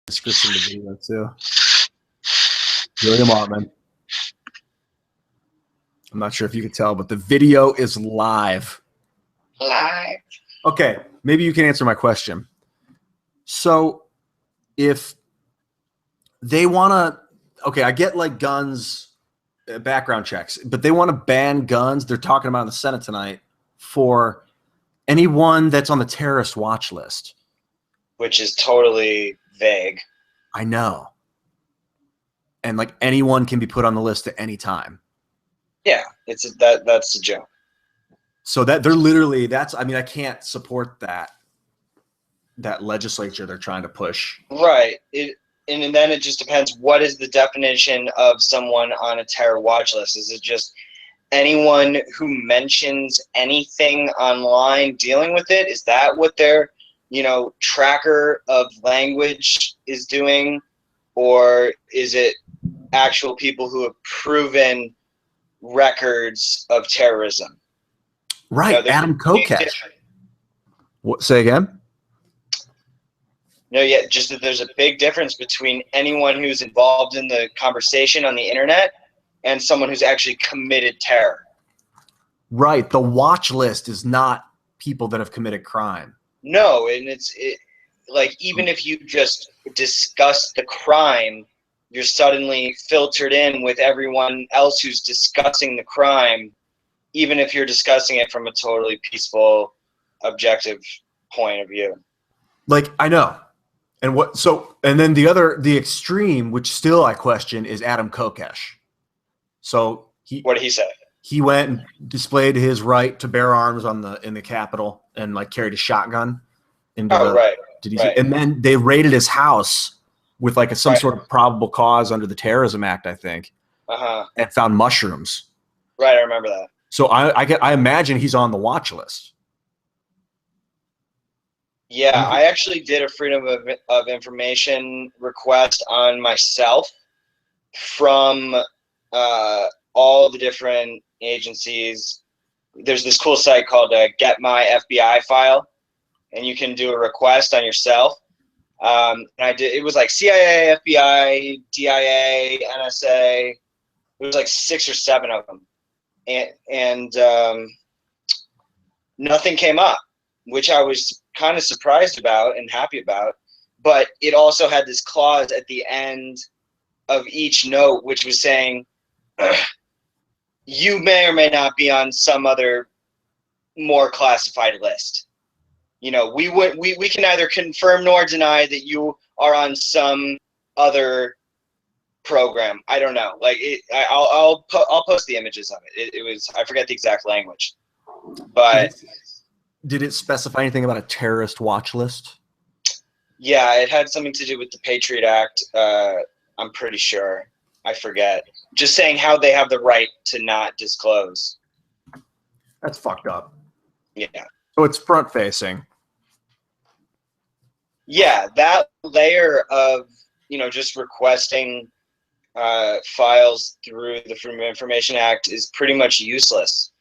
description of the video too. Julia Martman. I'm not sure if you could tell, but the video is live. Live. Okay, maybe you can answer my question. So if they want to, okay, I get like guns, background checks, but they want to ban guns. They're talking about in the Senate tonight for anyone that's on the terrorist watch list. Which is totally vague. I know. And like anyone can be put on the list at any time. Yeah, that's a joke. So that they're literally, I mean, I can't support that legislature they're trying to push. Right. And then it just depends, what is the definition of someone on a terror watch list? Is it just anyone who mentions anything online dealing with it? Is that what their, tracker of language is doing? Or is it actual people who have proven records of terrorism? Right, Adam Kokesh. What, say again? No, yeah, just that there's a big difference between anyone who's involved in the conversation on the internet and someone who's actually committed terror. Right, the watch list is not people that have committed crime. No, and like even if you just discuss the crime, you're suddenly filtered in with everyone else who's discussing the crime, even if you're discussing it from a totally peaceful, objective point of view. Like, I know. And then the extreme, which still I question, is Adam Kokesh. So what did he say? He went and displayed his right to bear arms in the Capitol and like carried a shotgun. Right. And then they raided his house with like some sort of probable cause under the Terrorism Act, I think, and found mushrooms. Right, I remember that. So I imagine he's on the watch list. Yeah, I actually did a Freedom of Information request on myself from all the different agencies. There's this cool site called Get My FBI File, and you can do a request on yourself. And I did. It was like CIA, FBI, DIA, NSA. It was like 6 or 7 of them, and nothing came up, which I was kind of surprised about and happy about. But it also had this clause at the end of each note, which was saying, you may or may not be on some other more classified list. We can neither confirm nor deny that you are on some other program. I don't know. Like I'll post the images of it. It was, I forget the exact language, but did it specify anything about a terrorist watch list? Yeah, it had something to do with the Patriot Act. I'm pretty sure. I forget. Just saying how they have the right to not disclose. That's fucked up. Yeah. So it's front facing. Yeah, that layer of, just requesting files through the Freedom of Information Act is pretty much useless,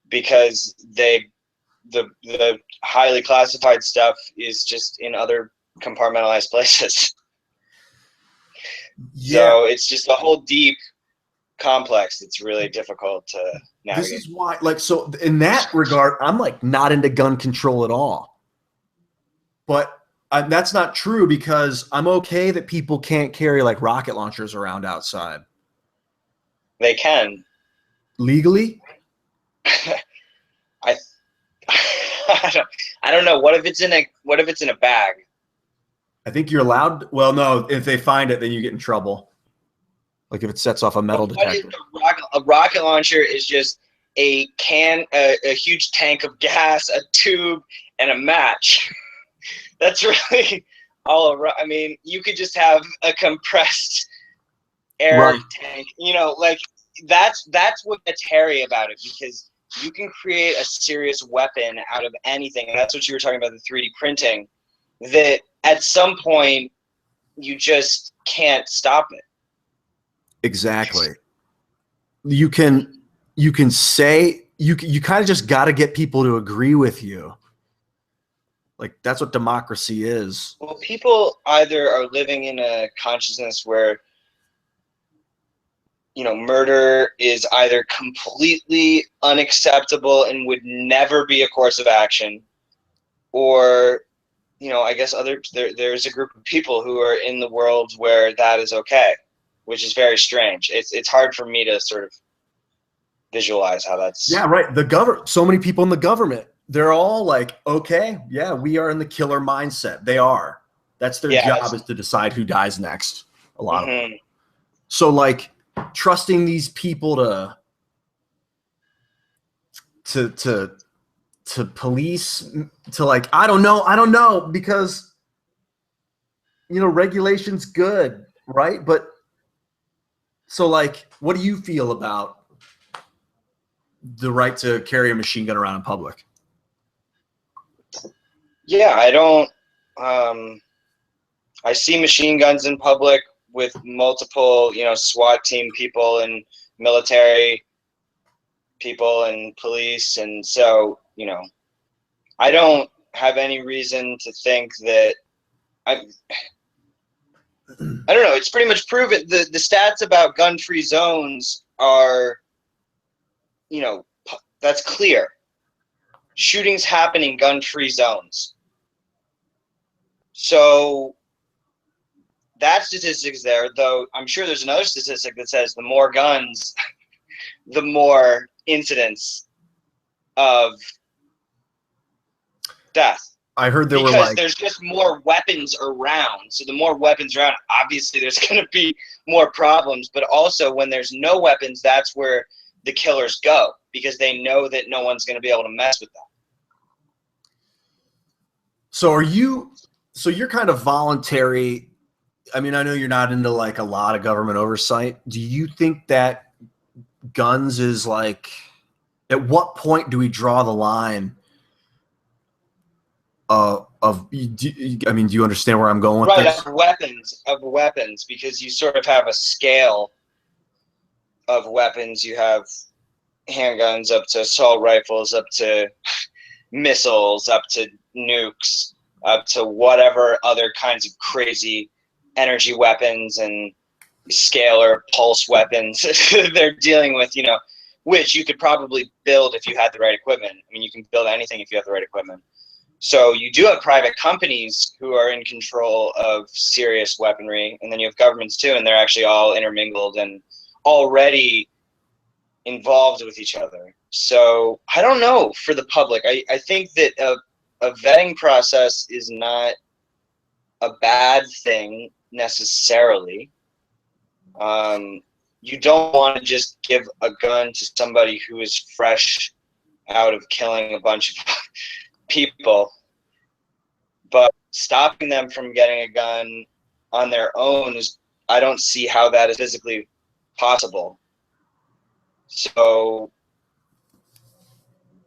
because the highly classified stuff is just in other compartmentalized places. Yeah. So it's just a whole deep complex that's really difficult to navigate. This is why, so in that regard, I'm like not into gun control at all. But that's not true, because I'm okay that people can't carry like rocket launchers around outside. They can. Legally? I don't know. What if it's in a bag? I think you're allowed. Well, no, if they find it, then you get in trouble. Like if it sets off a metal detector. A rocket launcher is just a huge tank of gas, a tube, and a match. That's really all. I mean, you could just have a compressed air tank. Like that's what gets hairy about it, because you can create a serious weapon out of anything. And that's what you were talking about, the 3D printing, that at some point you just can't stop it. Exactly. You can say, you kind of just got to get people to agree with you. Like that's what democracy is. Well, people either are living in a consciousness where, murder is either completely unacceptable and would never be a course of action, or, I guess there's a group of people who are in the world where that is okay, which is very strange. It's hard for me to sort of visualize how that's. Yeah, right. So many people in the government, they're all like, okay, yeah, we are in the killer mindset. They are. That's their job, is to decide who dies next. A lot of them. So like trusting these people to police, to like, I don't know, because regulation's good, right? But so like, what do you feel about the right to carry a machine gun around in public? Yeah, I don't. I see machine guns in public with multiple, SWAT team people and military people and police, and so I don't have any reason to think that I don't know. It's pretty much proven. The stats about gun-free zones are, that's clear. Shootings happen in gun-free zones. So that statistic is there, though I'm sure there's another statistic that says the more guns, the more incidents of death. I heard there because there's just more weapons around. So the more weapons around, obviously there's going to be more problems. But also when there's no weapons, that's where the killers go, because they know that no one's going to be able to mess with them. So you're kind of voluntary. I mean, I know you're not into like a lot of government oversight. Do you think that guns is like, at what point do we draw the line do you understand where I'm going with right, this? Of weapons, because you sort of have a scale of weapons. You have handguns up to assault rifles, up to missiles, up to nukes, up to whatever other kinds of crazy energy weapons and scalar pulse weapons they're dealing with, which you could probably build if you had the right equipment. I mean, you can build anything if you have the right equipment. So you do have private companies who are in control of serious weaponry, and then you have governments too, and they're actually all intermingled and already involved with each other. So I don't know for the public. I think that a vetting process is not a bad thing necessarily. You don't want to just give a gun to somebody who is fresh out of killing a bunch of people, but stopping them from getting a gun on their own I don't see how that is physically possible. So,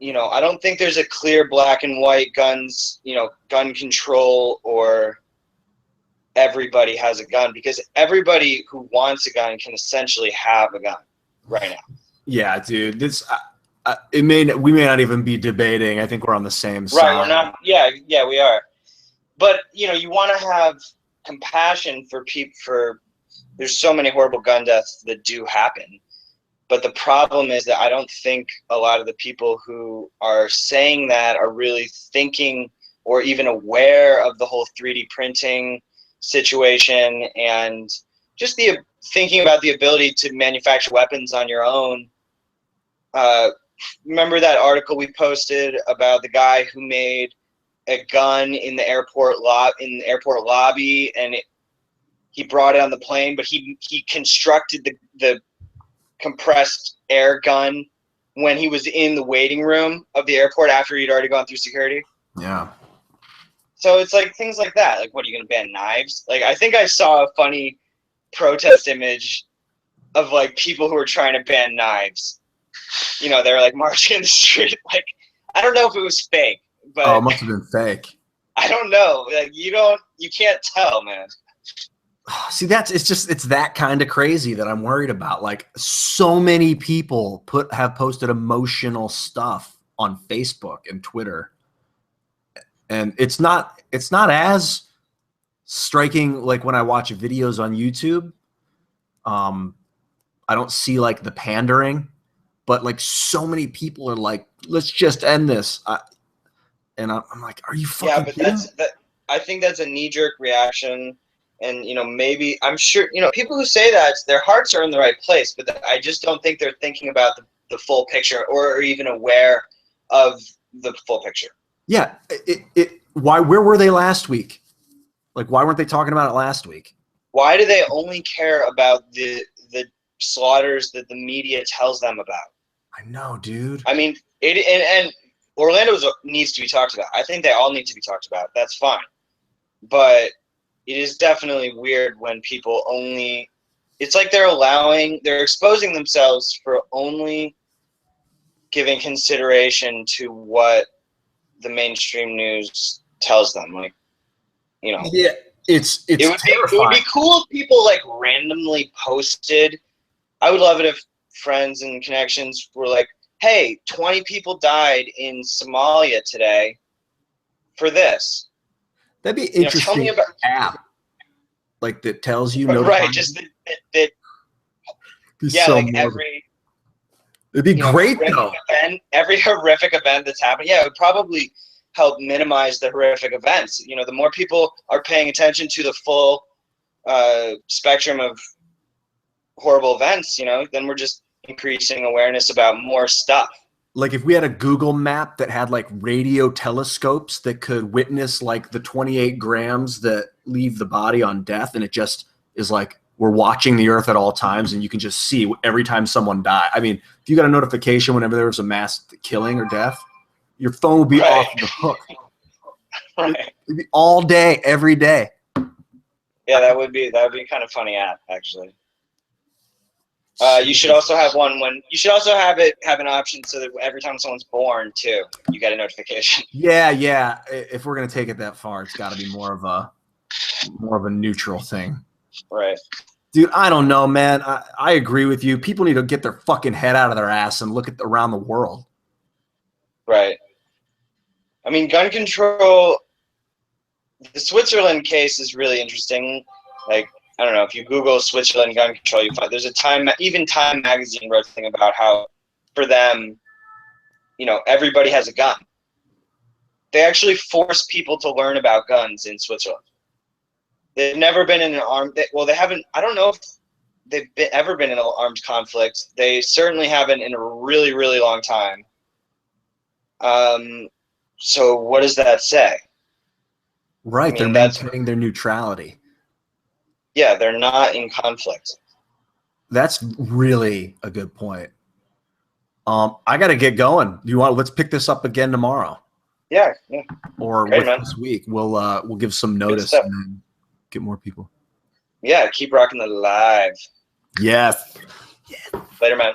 I don't think there's a clear black and white guns, gun control, or everybody has a gun, because everybody who wants a gun can essentially have a gun right now. Yeah, dude, we may not even be debating. I think we're on the same side. Right, we're not. Yeah, we are. But you want to have compassion for people. There's so many horrible gun deaths that do happen, but the problem is that I don't think a lot of the people who are saying that are really thinking or even aware of the whole 3D printing situation, and just thinking about the ability to manufacture weapons on your own. Remember that article we posted about the guy who made a gun in the airport lobby, and he brought it on the plane, but he constructed the compressed air gun when he was in the waiting room of the airport after he'd already gone through security. Yeah. So it's like things like that. Like, what, are you going to ban knives? Like, I think I saw a funny protest image of like people who were trying to ban knives. They were like marching in the street. Like, I don't know if it was fake, but it must have been fake. I don't know. Like, you can't tell, man. See, it's that kind of crazy that I'm worried about. Like, so many people have posted emotional stuff on Facebook and Twitter. And it's not as striking like when I watch videos on YouTube. I don't see like the pandering, but like so many people are like, let's just end this. And I'm like, are you fucking Yeah, but kidding? I think that's a knee-jerk reaction. And, maybe, I'm sure, people who say that, their hearts are in the right place, but I just don't think they're thinking about the full picture or even aware of the full picture. Yeah. Where were they last week? Like, why weren't they talking about it last week? Why do they only care about the slaughters that the media tells them about? I know, dude. I mean, and Orlando needs to be talked about. I think they all need to be talked about. That's fine. But it is definitely weird when people only – it's like they're exposing themselves for only giving consideration to what the mainstream news tells them. Like, Yeah, it's it would be cool if people like randomly posted. I would love it if friends and connections were like, hey, 20 people died in Somalia today for this. That'd be interesting. Tell me about app like that tells you. Right, just that. Yeah, so like morbid. every. It'd be great though. Every horrific event that's happening, yeah, it would probably help minimize the horrific events. The more people are paying attention to the full spectrum of horrible events, then we're just increasing awareness about more stuff. Like if we had a Google map that had like radio telescopes that could witness like the 28 grams that leave the body on death, and it just is like we're watching the earth at all times, and you can just see every time someone died. I mean, if you got a notification whenever there was a mass killing or death, your phone would be off the hook. Right. It'd be all day, every day. Yeah, that would be kind of funny app actually. You should also have have an option so that every time someone's born too, you get a notification. Yeah. If we're gonna take it that far, it's got to be more of a neutral thing. Right. Dude, I don't know, man. I agree with you. People need to get their fucking head out of their ass and look at around the world. Right. I mean, gun control. The Switzerland case is really interesting. Like, I don't know, if you Google Switzerland gun control, you find there's a Time magazine wrote a thing about how for them, everybody has a gun. They actually force people to learn about guns in Switzerland. They've never been in an armed – well, they haven't – I don't know if they've ever been in an armed conflict. They certainly haven't in a really, really long time. So what does that say? Right, they're maintaining their neutrality. Yeah, they're not in conflict. That's really a good point. I got to get going. Let's pick this up again tomorrow. Yeah. Or this week. We'll give some notice and then get more people. Yeah, keep rocking the live. Yes. Later, man.